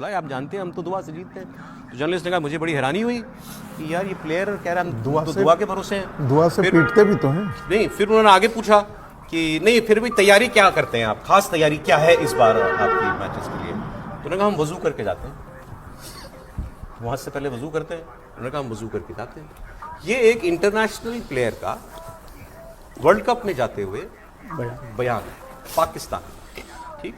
बोला आप जानते हैं हम तो दुआ से जीतते हैं। तो जर्नलिस्ट ने कहा मुझे बड़ी हैरानी हुई कि यार ये प्लेयर कह रहा है हम दुआ के भरोसे हैं। दुआ से पीटते भी तो हैं। नहीं, फिर उन्होंने आगे पूछा कि नहीं फिर भी तैयारी क्या करते हैं आप, खास तैयारी क्या है इस बार आपकी मैचेस के लिए। तो उन्होंने कहा हम वजू करके जाते हैं, वहाँ से पहले वजू करते हैं। उन्होंने कहा हम वजू करके जाते हैं। ये एक इंटरनेशनल प्लेयर का वर्ल्ड कप में जाते हुए बयान है, पाकिस्तान, ठीक।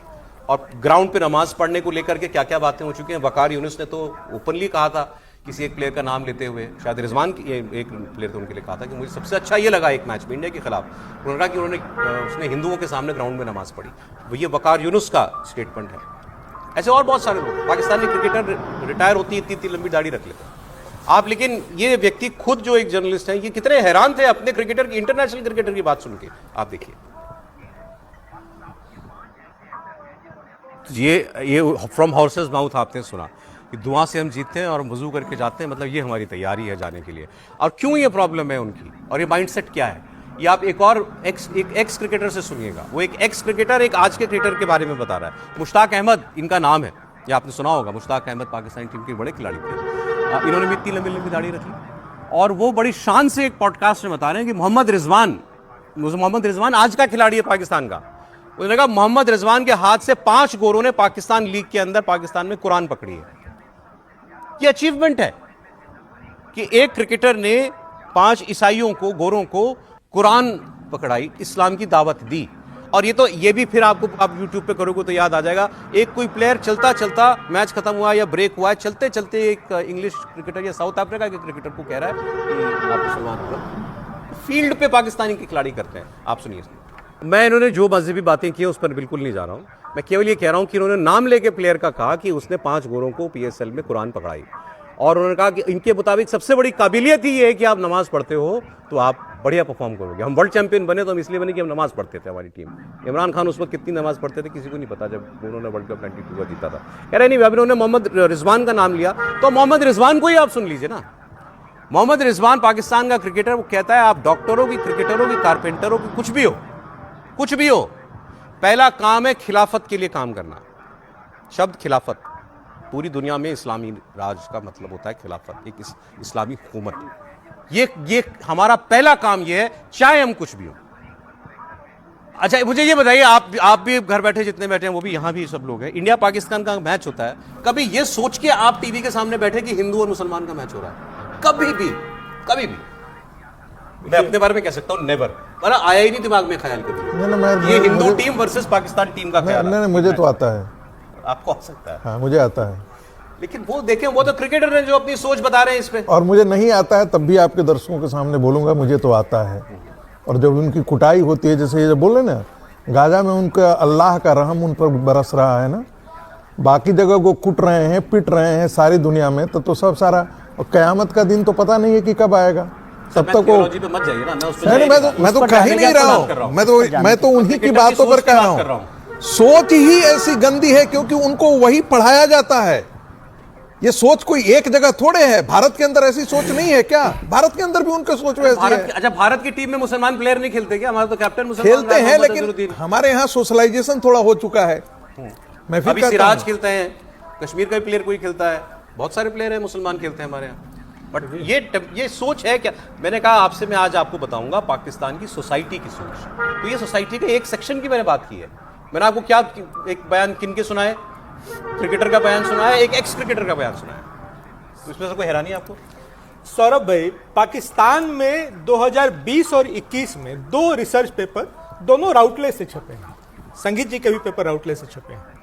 और ग्राउंड पे नमाज पढ़ने को लेकर के क्या क्या बातें हो चुकी हैं। वकार यूनुस ने तो ओपनली कहा था किसी एक प्लेयर का नाम लेते हुए, शायद रिजवान एक प्लेयर तो उनके लिए कहा था कि मुझे सबसे अच्छा ये लगा एक मैच में इंडिया के खिलाफ। उन्होंने कहा कि उसने हिंदुओं के सामने ग्राउंड में नमाज पढ़ी। वो ये वकार यूनुस का स्टेटमेंट है। ऐसे और बहुत सारे लोग पाकिस्तानी क्रिकेटर रिटायर होती है इतनी लंबी दाढ़ी रख लेते हैं आप। लेकिन ये व्यक्ति खुद जो एक जर्नलिस्ट हैं, ये कितने हैरान थे अपने क्रिकेटर की, इंटरनेशनल क्रिकेटर की बात सुन के। आप देखिए ये फ्रॉम हॉर्सेस माउथ आपने सुना कि दुआ से हम जीतते हैं और हम वजू करके जाते हैं, मतलब ये हमारी तैयारी है जाने के लिए। और क्यों ये प्रॉब्लम है उनकी और ये माइंडसेट क्या है, ये आप एक और एक्स क्रिकेटर से सुनिएगा। वो एक एक्स क्रिकेटर एक आज के क्रिकेटर के बारे में बता रहा है। मुश्ताक अहमद इनका नाम है, ये आपने सुना होगा। मुश्ताक अहमद पाकिस्तानी टीम के बड़े खिलाड़ी थे। इन्होंने भी इतनी लंबी लंबी दाढ़ी रखी और वो बड़ी शान से एक पॉडकास्ट में बता रहे हैं कि मोहम्मद रिजवान आज का खिलाड़ी है पाकिस्तान का। उन्होंने कहा मोहम्मद रिजवान के हाथ से 5 गोरों ने पाकिस्तान लीग के अंदर पाकिस्तान में कुरान पकड़ी है। ये अचीवमेंट है कि एक क्रिकेटर ने 5 ईसाइयों को, गोरों को कुरान पकड़ाई, इस्लाम की दावत दी। और ये भी फिर आपको आप यूट्यूब पे करोगे तो याद आ जाएगा। एक कोई प्लेयर चलता चलता मैच खत्म हुआ या ब्रेक हुआ, चलते चलते एक इंग्लिश क्रिकेटर या साउथ अफ्रीका के क्रिकेटर को कह रहा है कि आप मुसलमान फील्ड पे पाकिस्तानी के खिलाड़ी करते हैं। आप सुनिए। मैं इन्होंने जो मजहबी बातें की उस पर बिल्कुल नहीं जा रहा हूँ। मैं केवल ये कह रहा हूँ कि इन्होंने नाम लेके प्लेयर का कहा कि उसने 5 गोरों को PSL में कुरान पकड़ाई। और उन्होंने कहा कि इनके मुताबिक सबसे बड़ी काबिलियत ही ये है कि आप नमाज पढ़ते हो तो आप बढ़िया परफॉर्म करोगे। हम वर्ल्ड चैंपियन बने तो हम इसलिए बने कि हम नमाज पढ़ते थे। हमारी टीम, इमरान खान उस वक्त कितनी नमाज पढ़ते थे किसी को नहीं पता जब उन्होंने वर्ल्ड कप 92 का जीता था। कह रहे नहीं, अभी उन्होंने मोहम्मद रिजवान का नाम लिया तो मोहम्मद रिजवान को ही आप सुन लीजिए ना। मोहम्मद रिजवान पाकिस्तान का क्रिकेटर, वो कहता है आप डॉक्टरों की, क्रिकेटरों की, कारपेंटरों की, कुछ भी हो, पहला काम है खिलाफत के लिए काम करना। शब्द खिलाफत पूरी दुनिया में इस्लामी राज का मतलब होता है खिलाफत, एक इस्लामी हुकूमत। ये हमारा पहला काम ये है, चाहे हम कुछ भी हो। अच्छा मुझे ये बताइए, आप भी घर बैठे जितने बैठे हैं वो भी, यहाँ भी सब लोग हैं, इंडिया पाकिस्तान का मैच होता है, कभी ये सोच के आप टीवी के सामने बैठे कि हिंदू और मुसलमान का मैच हो रहा है? कभी भी मैं अपने बारे में कह सकता हूँ नेवर, मतलब आया ही नहीं दिमाग में ख्याल कभी। ये Hindu team versus Pakistan team का ख्याल। नहीं, मुझे तो आता है। आपको आ सकता है? हाँ, मुझे आता है। लेकिन वो देखें, वो तो क्रिकेटर हैं जो अपनी सोच बता रहे हैं इस पे। और मुझे नहीं आता है तब भी आपके दर्शकों के सामने बोलूंगा मुझे तो आता है। और जब उनकी कुटाई होती है, जैसे ये जब बोले ना गाजा में उनका अल्लाह का रहम उन पर बरस रहा है ना, बाकी जगह वो कुट रहे हैं, पिट रहे हैं सारी दुनिया में, तो सब सारा क़यामत का दिन तो पता नहीं है कि कब आएगा। तब तक वो मत जाइए ना, मैं तो कह ही नहीं रहा हूँ। मैं तो उन्हीं की बातों पर कह रहा हूँ। सोच ही ऐसी गंदी है क्योंकि उनको वही पढ़ाया जाता है। ये सोच कोई एक जगह थोड़े है, भारत के अंदर ऐसी सोच नहीं है क्या? भारत के अंदर भी उनकी सोच वैसी है। अच्छा, भारत की टीम में मुसलमान प्लेयर नहीं खेलते क्या? हमारा तो कैप्टन मुसलमान खेलते हैं, लेकिन हमारे यहाँ सोशलाइजेशन थोड़ा हो चुका है। मैं फिर अभी सिराज खेलते हैं, कश्मीर का भी प्लेयर कोई खेलता है, बहुत सारे प्लेयर है मुसलमान खेलते हैं हमारे यहाँ। बट ये सोच है क्या? मैंने कहा आपसे, मैं आज आपको बताऊंगा पाकिस्तान की सोसाइटी की सोच। तो ये सोसाइटी के एक सेक्शन की मैंने बात की है। मैंने आपको क्या एक बयान किनके सुनाए? क्रिकेटर का बयान सुना है, एक एक्स क्रिकेटर का बयान सुना है। तो इसमें से कोई हैरानी है आपको? सौरभ भाई, पाकिस्तान में 2020 और 21 में 2 रिसर्च पेपर दोनों राउटलेस से छपे हैं। संगीत जी के भी पेपर राउटलेस से छपे हैं।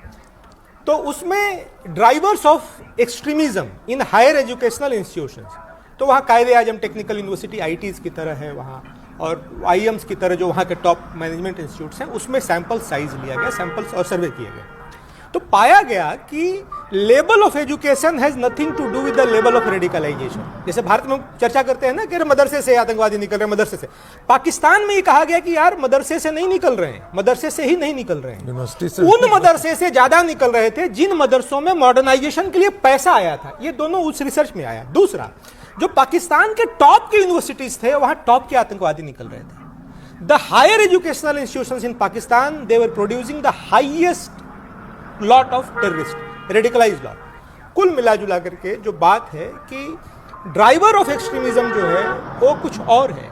तो उसमें drivers of extremism in higher educational institutions, तो वहाँ कायदे आजम टेक्निकल यूनिवर्सिटी IITs की तरह है वहाँ, और IIMs की तरह जो वहाँ के टॉप मैनेजमेंट इंस्टीट्यूट्स हैं, उसमें सैंपल साइज लिया गया, सैंपल्स और सर्वे किए गए। तो पाया गया कि level of education has nothing to do with the level of radicalisation. जैसे भारत में चर्चा करते हैं ना कि मदरसे से आतंकवादी निकल रहे हैं, मदरसे से। पाकिस्तान में ये कहा गया कि यार मदरसे से नहीं निकल रहे हैं, मदरसे से ही नहीं निकल रहे हैं, उन मदरसे से ज्यादा निकल रहे थे जिन मदरसों में मॉडर्नाइजेशन के लिए पैसा आया था। ये दोनों उस रिसर्च में आया। दूसरा, जो पाकिस्तान के टॉप के यूनिवर्सिटीज थे, वहां टॉप के आतंकवादी निकल रहे थे। The higher educational institutions in Pakistan, they were producing the highest lot of terrorists, radicalized lot. कुल मिला जुला करके जो बात है कि ड्राइवर ऑफ एक्सट्रीमिज्म जो है वो कुछ और है।